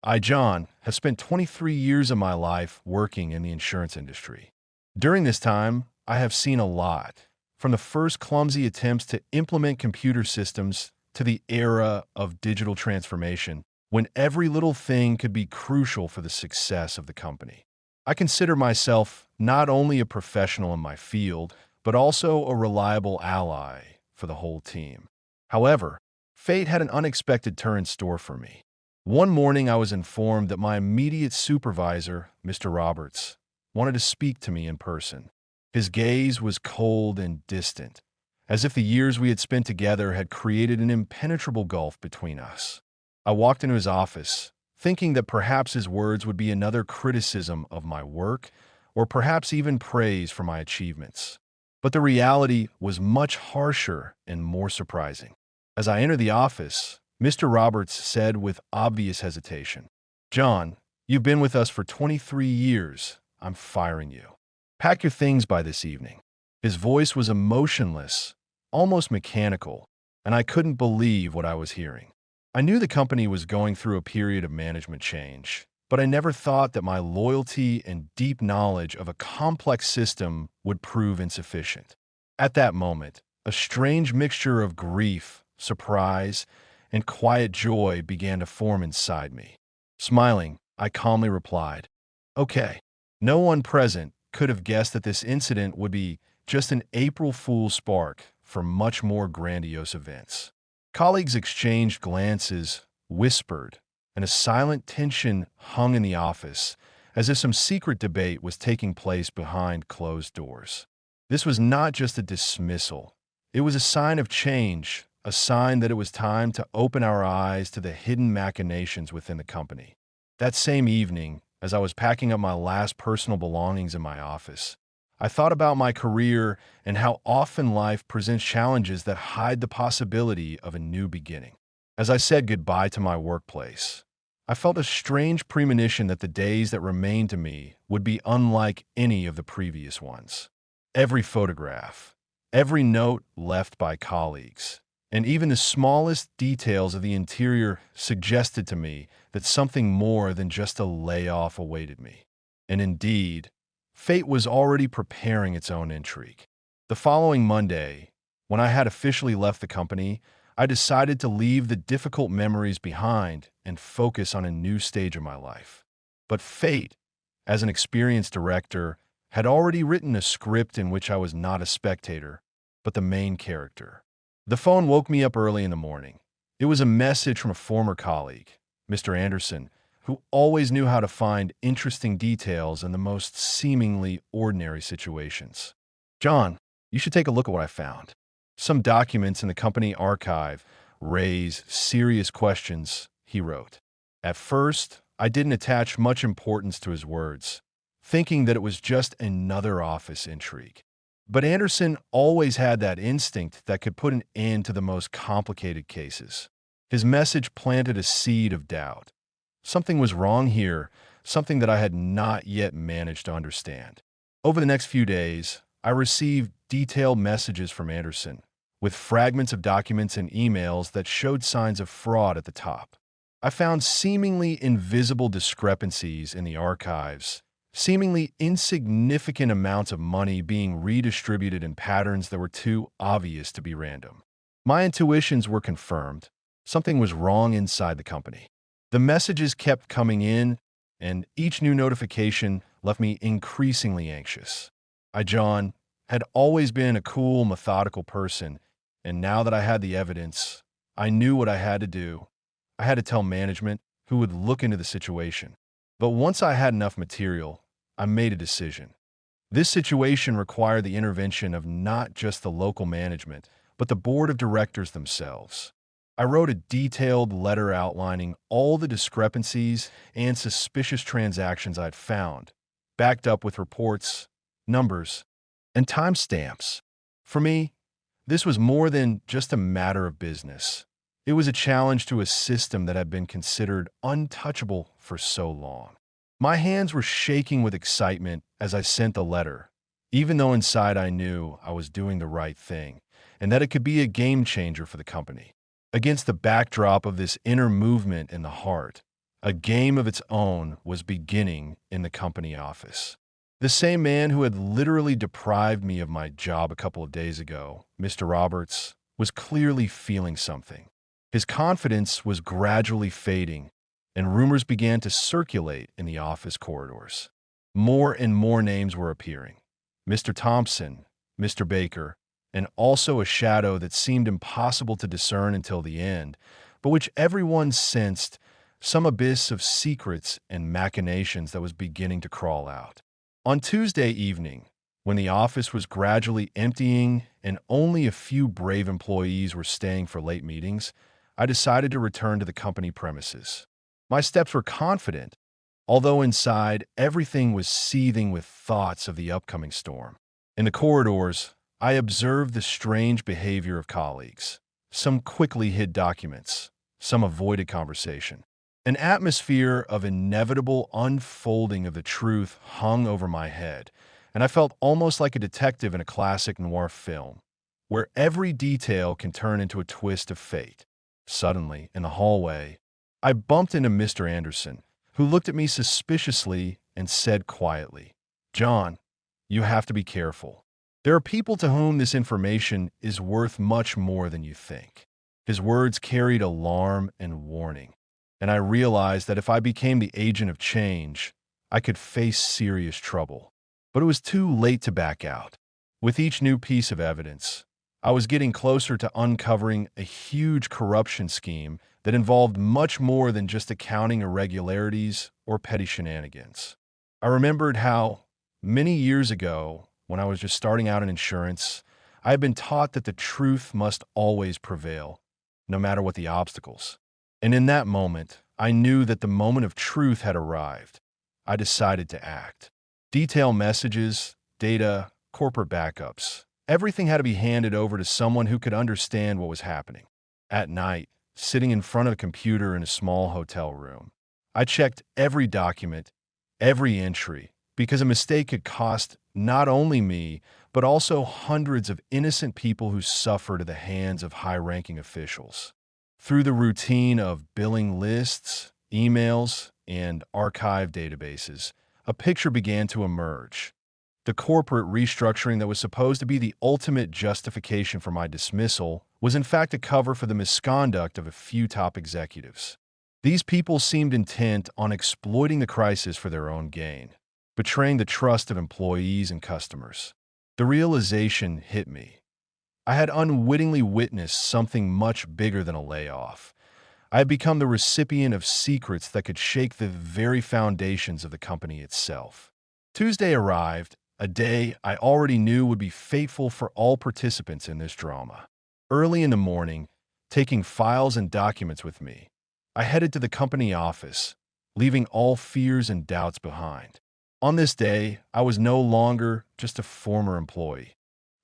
I, John, have spent 23 years of my life working in the insurance industry. During this time, I have seen a lot, from the first clumsy attempts to implement computer systems to the era of digital transformation, when every little thing could be crucial for the success of the company. I consider myself not only a professional in my field, but also a reliable ally for the whole team. However, fate had an unexpected turn in store for me. One morning, I was informed that my immediate supervisor, Mr. Roberts, wanted to speak to me in person. His gaze was cold and distant, as if the years we had spent together had created an impenetrable gulf between us. I walked into his office, thinking that perhaps his words would be another criticism of my work, or perhaps even praise for my achievements. But the reality was much harsher and more surprising. As I entered the office, Mr. Roberts said with obvious hesitation, "John, you've been with us for 23 years. I'm firing you. Pack your things by this evening." His voice was emotionless, almost mechanical, and I couldn't believe what I was hearing. I knew the company was going through a period of management change, but I never thought that my loyalty and deep knowledge of a complex system would prove insufficient. At that moment, a strange mixture of grief, surprise, and quiet joy began to form inside me. Smiling, I calmly replied, "Okay." No one present could have guessed that this incident would be just an April Fool's spark for much more grandiose events. Colleagues exchanged glances, whispered, and a silent tension hung in the office, as if some secret debate was taking place behind closed doors. This was not just a dismissal. It was a sign of change, a sign that it was time to open our eyes to the hidden machinations within the company. That same evening, as I was packing up my last personal belongings in my office, I thought about my career and how often life presents challenges that hide the possibility of a new beginning. As I said goodbye to my workplace, I felt a strange premonition that the days that remained to me would be unlike any of the previous ones. Every photograph, every note left by colleagues, and even the smallest details of the interior suggested to me that something more than just a layoff awaited me. And indeed, fate was already preparing its own intrigue. The following Monday, when I had officially left the company, I decided to leave the difficult memories behind and focus on a new stage of my life. But fate, as an experienced director, had already written a script in which I was not a spectator, but the main character. The phone woke me up early in the morning. It was a message from a former colleague, Mr. Anderson, who always knew how to find interesting details in the most seemingly ordinary situations. "John, you should take a look at what I found. Some documents in the company archive raise serious questions," he wrote. At first, I didn't attach much importance to his words, thinking that it was just another office intrigue. But Anderson always had that instinct that could put an end to the most complicated cases. His message planted a seed of doubt. Something was wrong here, something that I had not yet managed to understand. Over the next few days, I received detailed messages from Anderson, with fragments of documents and emails that showed signs of fraud at the top. I found seemingly invisible discrepancies in the archives, seemingly insignificant amounts of money being redistributed in patterns that were too obvious to be random. My intuitions were confirmed. Something was wrong inside the company. The messages kept coming in, and each new notification left me increasingly anxious. I, John, had always been a cool, methodical person, and now that I had the evidence, I knew what I had to do. I had to tell management, who would look into the situation. But once I had enough material, I made a decision. This situation required the intervention of not just the local management, but the board of directors themselves. I wrote a detailed letter outlining all the discrepancies and suspicious transactions I'd found, backed up with reports, numbers, and timestamps. For me, this was more than just a matter of business. It was a challenge to a system that had been considered untouchable for so long. My hands were shaking with excitement as I sent the letter, even though inside I knew I was doing the right thing and that it could be a game changer for the company. Against the backdrop of this inner movement in the heart, A game of its own was beginning in the company office. The same man who had literally deprived me of my job a couple of days ago, Mr. Roberts, was clearly feeling something. His confidence was gradually fading, and rumors began to circulate in the office corridors. More and more names were appearing. Mr. Thompson, Mr. Baker, and also a shadow that seemed impossible to discern until the end, but which everyone sensed some abyss of secrets and machinations that was beginning to crawl out. On Tuesday evening, when the office was gradually emptying and only a few brave employees were staying for late meetings, I decided to return to the company premises. My steps were confident, although inside everything was seething with thoughts of the upcoming storm. In the corridors, I observed the strange behavior of colleagues. Some quickly hid documents, some avoided conversation. An atmosphere of inevitable unfolding of the truth hung over my head, and I felt almost like a detective in a classic noir film, where every detail can turn into a twist of fate. Suddenly, in the hallway, I bumped into Mr. Anderson, who looked at me suspiciously and said quietly, "John, you have to be careful. There are people to whom this information is worth much more than you think." His words carried alarm and warning, and I realized that if I became the agent of change, I could face serious trouble. But it was too late to back out. With each new piece of evidence, I was getting closer to uncovering a huge corruption scheme that involved much more than just accounting irregularities or petty shenanigans. I remembered how, many years ago, when I was just starting out in insurance, I had been taught that the truth must always prevail, no matter what the obstacles. And in that moment, I knew that the moment of truth had arrived. I decided to act. Detail messages, data, corporate backups. Everything had to be handed over to someone who could understand what was happening. At night, sitting in front of a computer in a small hotel room, I checked every document, every entry, because a mistake could cost not only me, but also hundreds of innocent people who suffered at the hands of high-ranking officials. Through the routine of billing lists, emails, and archive databases, a picture began to emerge. The corporate restructuring that was supposed to be the ultimate justification for my dismissal was in fact a cover for the misconduct of a few top executives. These people seemed intent on exploiting the crisis for their own gain, betraying the trust of employees and customers. The realization hit me. I had unwittingly witnessed something much bigger than a layoff. I had become the recipient of secrets that could shake the very foundations of the company itself. Tuesday arrived, a day I already knew would be fateful for all participants in this drama. Early in the morning, taking files and documents with me, I headed to the company office, leaving all fears and doubts behind. On this day, I was no longer just a former employee.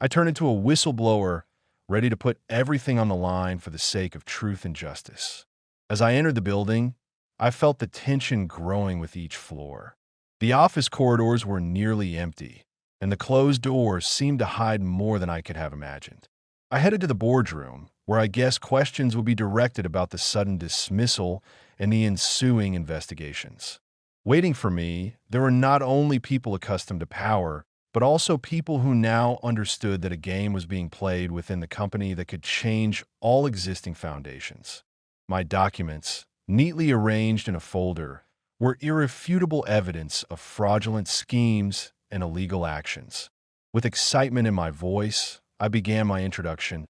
I turned into a whistleblower, ready to put everything on the line for the sake of truth and justice. As I entered the building, I felt the tension growing with each floor. The office corridors were nearly empty, and the closed doors seemed to hide more than I could have imagined. I headed to the boardroom, where I guessed questions would be directed about the sudden dismissal and the ensuing investigations. Waiting for me, there were not only people accustomed to power, but also people who now understood that a game was being played within the company that could change all existing foundations. My documents, neatly arranged in a folder, were irrefutable evidence of fraudulent schemes and illegal actions. With excitement in my voice, I began my introduction.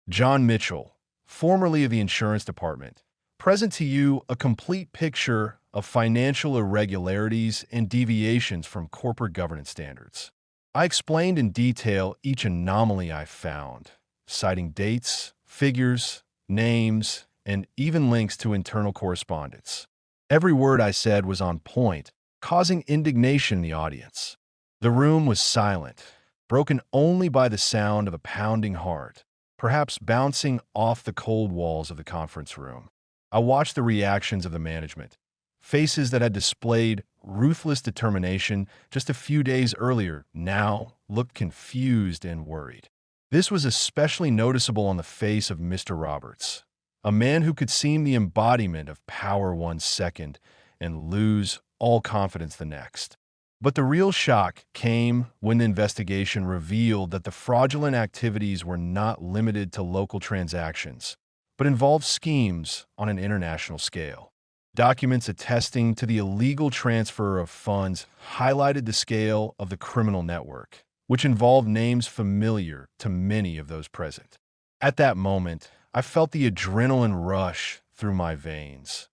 John Mitchell, formerly of the insurance department, present to you a complete picture of financial irregularities and deviations from corporate governance standards. I explained in detail each anomaly I found, citing dates, figures, names, and even links to internal correspondence. Every word I said was on point, causing indignation in the audience. The room was silent, broken only by the sound of a pounding heart, perhaps bouncing off the cold walls of the conference room. I watched the reactions of the management. Faces that had displayed ruthless determination just a few days earlier now looked confused and worried. This was especially noticeable on the face of Mr. Roberts. a man who could seem the embodiment of power one second and lose all confidence the next. But the real shock came when the investigation revealed that the fraudulent activities were not limited to local transactions, but involved schemes on an international scale. Documents attesting to the illegal transfer of funds highlighted the scale of the criminal network, which involved names familiar to many of those present. At that moment, I felt the adrenaline rush through my veins.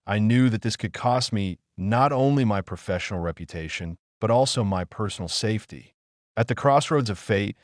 I knew that this could cost me not only my professional reputation, but also my personal safety. At the crossroads of fate,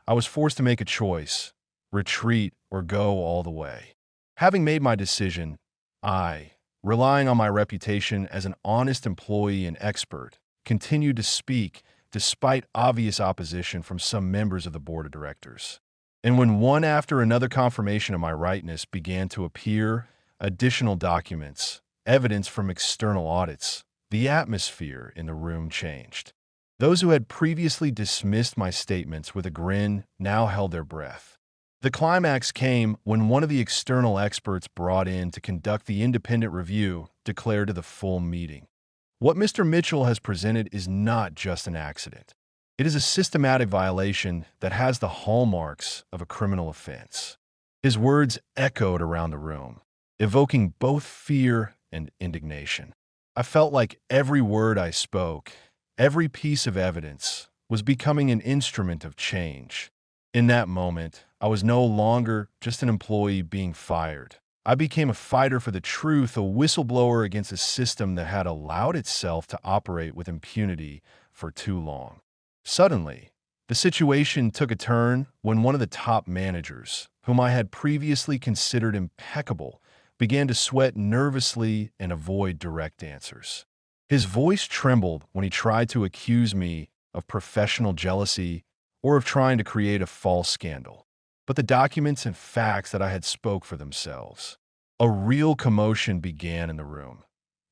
I was forced to make a choice: retreat or go all the way. Having made my decision, I, relying on my reputation as an honest employee and expert, continued to speak despite obvious opposition from some members of the board of directors. And when one after another confirmation of my rightness began to appear, additional documents, evidence from external audits, the atmosphere in the room changed. Those who had previously dismissed my statements with a grin now held their breath. The climax came when one of the external experts brought in to conduct the independent review declared to the full meeting: "What Mr. Mitchell has presented is not just an accident. It is a systematic violation that has the hallmarks of a criminal offense." His words echoed around the room, evoking both fear and indignation. I felt like every word I spoke, every piece of evidence, was becoming an instrument of change. In that moment, I was no longer just an employee being fired. I became a fighter for the truth, a whistleblower against a system that had allowed itself to operate with impunity for too long. Suddenly, the situation took a turn when one of the top managers, whom I had previously considered impeccable, began to sweat nervously and avoid direct answers. His voice trembled when he tried to accuse me of professional jealousy or of trying to create a false scandal. But the documents and facts that I had spoke for themselves. A real commotion began in the room.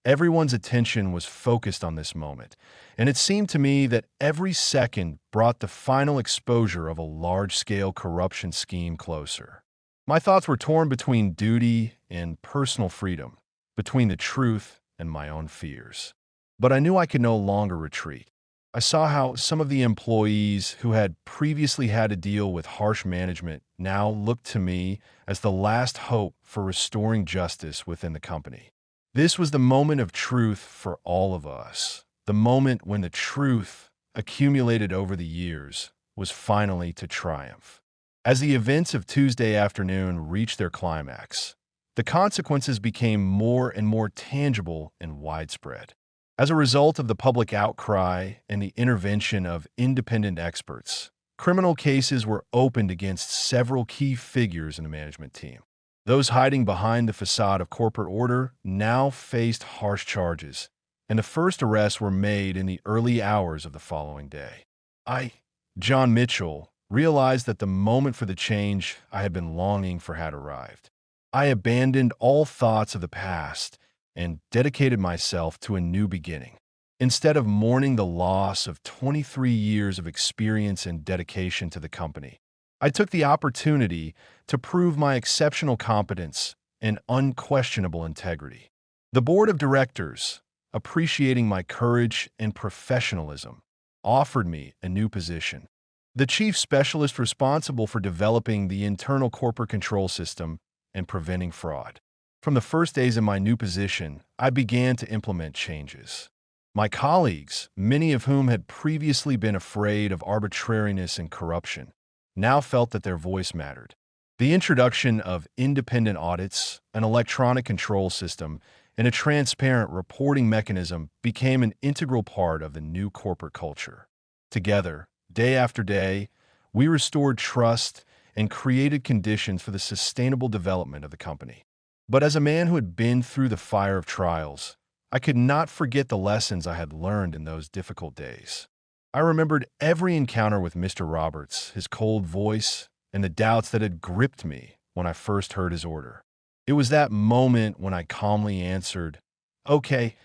Everyone's attention was focused on this moment, and it seemed to me that every second brought the final exposure of a large-scale corruption scheme closer. My thoughts were torn between duty and personal freedom, between the truth and my own fears. But I knew I could no longer retreat. I saw how some of the employees who had previously had to deal with harsh management now looked to me as the last hope for restoring justice within the company. This was the moment of truth for all of us, the moment when the truth, accumulated over the years, was finally to triumph. As the events of Tuesday afternoon reached their climax, the consequences became more and more tangible and widespread. As a result of the public outcry and the intervention of independent experts, criminal cases were opened against several key figures in the management team. Those hiding behind the facade of corporate order now faced harsh charges, and the first arrests were made in the early hours of the following day. I, John Mitchell, realized that the moment for the change I had been longing for had arrived. I abandoned all thoughts of the past and dedicated myself to a new beginning. Instead of mourning the loss of 23 years of experience and dedication to the company, I took the opportunity to prove my exceptional competence and unquestionable integrity. The board of directors, appreciating my courage and professionalism, offered me a new position: the chief specialist responsible for developing the internal corporate control system and preventing fraud. From the first days in my new position, I began to implement changes. My colleagues, many of whom had previously been afraid of arbitrariness and corruption, now felt that their voice mattered. The introduction of independent audits, an electronic control system, and a transparent reporting mechanism became an integral part of the new corporate culture. Together, day after day, we restored trust and created conditions for the sustainable development of the company. But as a man who had been through the fire of trials, I could not forget the lessons I had learned in those difficult days. I remembered every encounter with Mr. Roberts, his cold voice, and the doubts that had gripped me when I first heard his order. It was that moment when I calmly answered, "Okay,"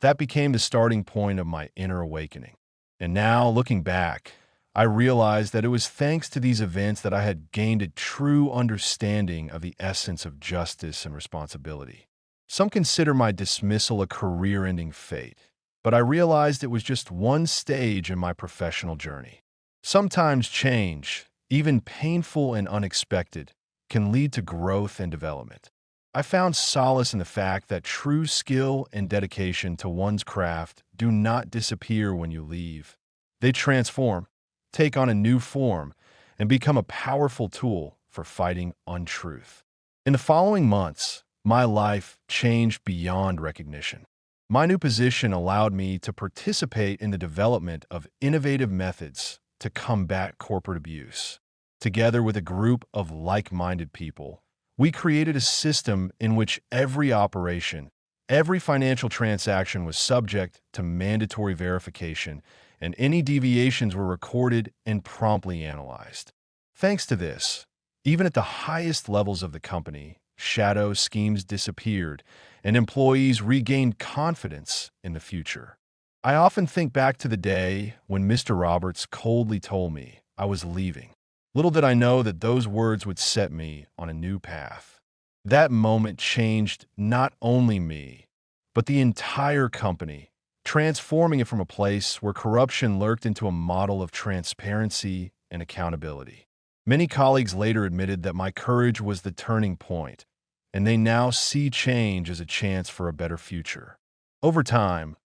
that became the starting point of my inner awakening. And now, looking back, I realized that it was thanks to these events that I had gained a true understanding of the essence of justice and responsibility. Some consider my dismissal a career-ending fate, but I realized it was just one stage in my professional journey. Sometimes change, even painful and unexpected, can lead to growth and development. I found solace in the fact that true skill and dedication to one's craft do not disappear when you leave. They transform, take on a new form, and become a powerful tool for fighting untruth. In the following months, my life changed beyond recognition. My new position allowed me to participate in the development of innovative methods to combat corporate abuse. Together with a group of like-minded people, we created a system in which every operation, every financial transaction was subject to mandatory verification, and any deviations were recorded and promptly analyzed. Thanks to this, even at the highest levels of the company, shadow schemes disappeared, and employees regained confidence in the future. I often think back to the day when Mr. Roberts coldly told me I was leaving. Little did I know that those words would set me on a new path. That moment changed not only me, but the entire company, transforming it from a place where corruption lurked into a model of transparency and accountability. Many colleagues later admitted that my courage was the turning point, and they now see change as a chance for a better future. Over time,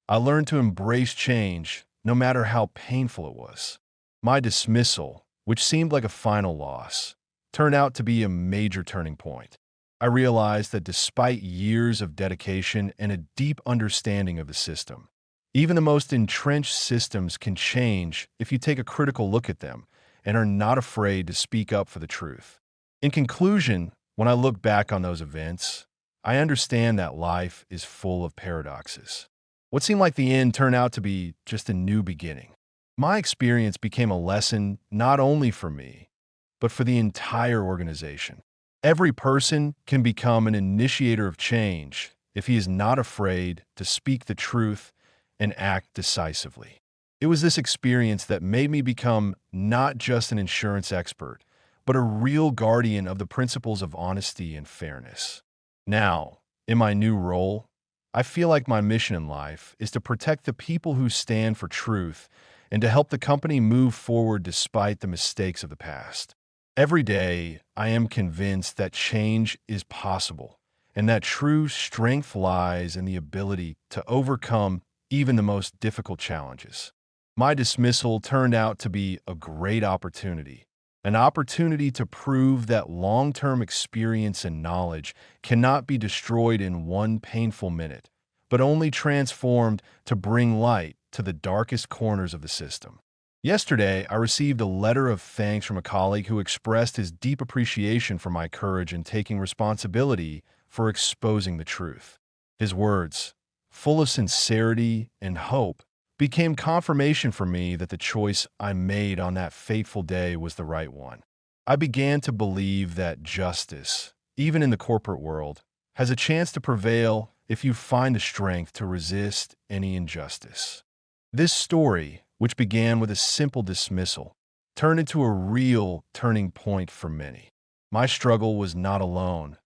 I learned to embrace change no matter how painful it was. My dismissal, which seemed like a final loss, turned out to be a major turning point. I realized that despite years of dedication and a deep understanding of the system, even the most entrenched systems can change if you take a critical look at them and are not afraid to speak up for the truth. In conclusion, when I look back on those events, I understand that life is full of paradoxes. What seemed like the end turned out to be just a new beginning. My experience became a lesson not only for me, but for the entire organization. Every person can become an initiator of change if he is not afraid to speak the truth and act decisively. It was this experience that made me become not just an insurance expert, but a real guardian of the principles of honesty and fairness. Now, in my new role, I feel like my mission in life is to protect the people who stand for truth and to help the company move forward despite the mistakes of the past. Every day, I am convinced that change is possible and that true strength lies in the ability to overcome even the most difficult challenges. My dismissal turned out to be a great opportunity, an opportunity to prove that long-term experience and knowledge cannot be destroyed in one painful minute, but only transformed to bring light to the darkest corners of the system. Yesterday, I received a letter of thanks from a colleague who expressed his deep appreciation for my courage in taking responsibility for exposing the truth. His words, full of sincerity and hope, became confirmation for me that the choice I made on that fateful day was the right one. I began to believe that justice, even in the corporate world, has a chance to prevail if you find the strength to resist any injustice. This story, which began with a simple dismissal, turned into a real turning point for many. My struggle was not alone.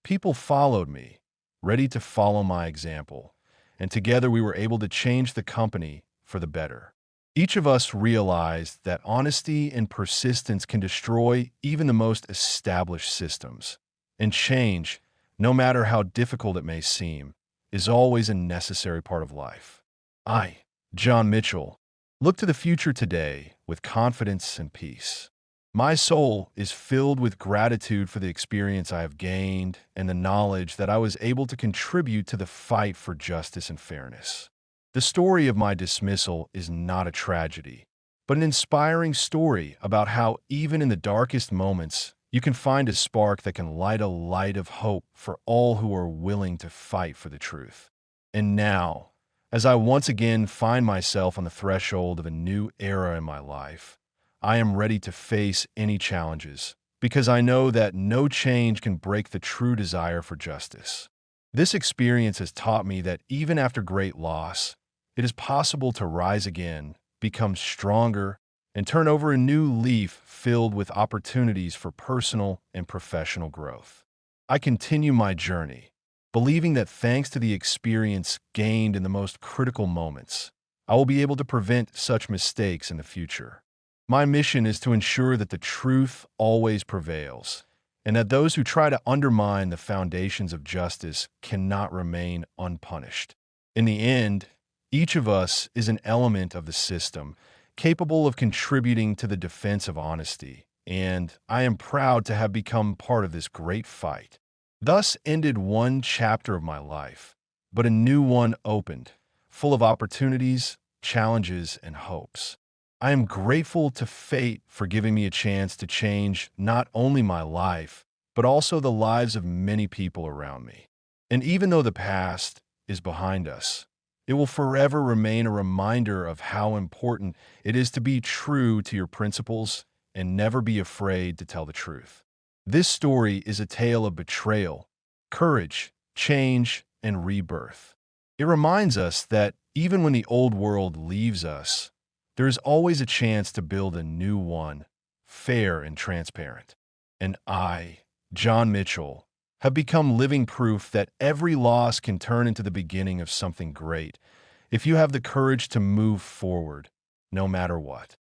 People followed me, ready to follow my example, and together we were able to change the company for the better. Each of us realized that honesty and persistence can destroy even the most established systems, and change, no matter how difficult it may seem, is always a necessary part of life. I, John Mitchell, look to the future today with confidence and peace. My soul is filled with gratitude for the experience I have gained and the knowledge that I was able to contribute to the fight for justice and fairness. The story of my dismissal is not a tragedy, but an inspiring story about how even in the darkest moments, you can find a spark that can light a light of hope for all who are willing to fight for the truth. And now, as I once again find myself on the threshold of a new era in my life, I am ready to face any challenges because I know that no change can break the true desire for justice. This experience has taught me that even after great loss, it is possible to rise again, become stronger, and turn over a new leaf filled with opportunities for personal and professional growth. I continue my journey, believing that thanks to the experience gained in the most critical moments, I will be able to prevent such mistakes in the future. My mission is to ensure that the truth always prevails, and that those who try to undermine the foundations of justice cannot remain unpunished. In the end, each of us is an element of the system, capable of contributing to the defense of honesty, and I am proud to have become part of this great fight. Thus ended one chapter of my life, but a new one opened, full of opportunities, challenges, and hopes. I am grateful to fate for giving me a chance to change not only my life, but also the lives of many people around me. And even though the past is behind us, it will forever remain a reminder of how important it is to be true to your principles and never be afraid to tell the truth. This story is a tale of betrayal, courage, change, and rebirth. It reminds us that even when the old world leaves us, there is always a chance to build a new one, fair and transparent. And I, John Mitchell, have become living proof that every loss can turn into the beginning of something great if you have the courage to move forward, no matter what.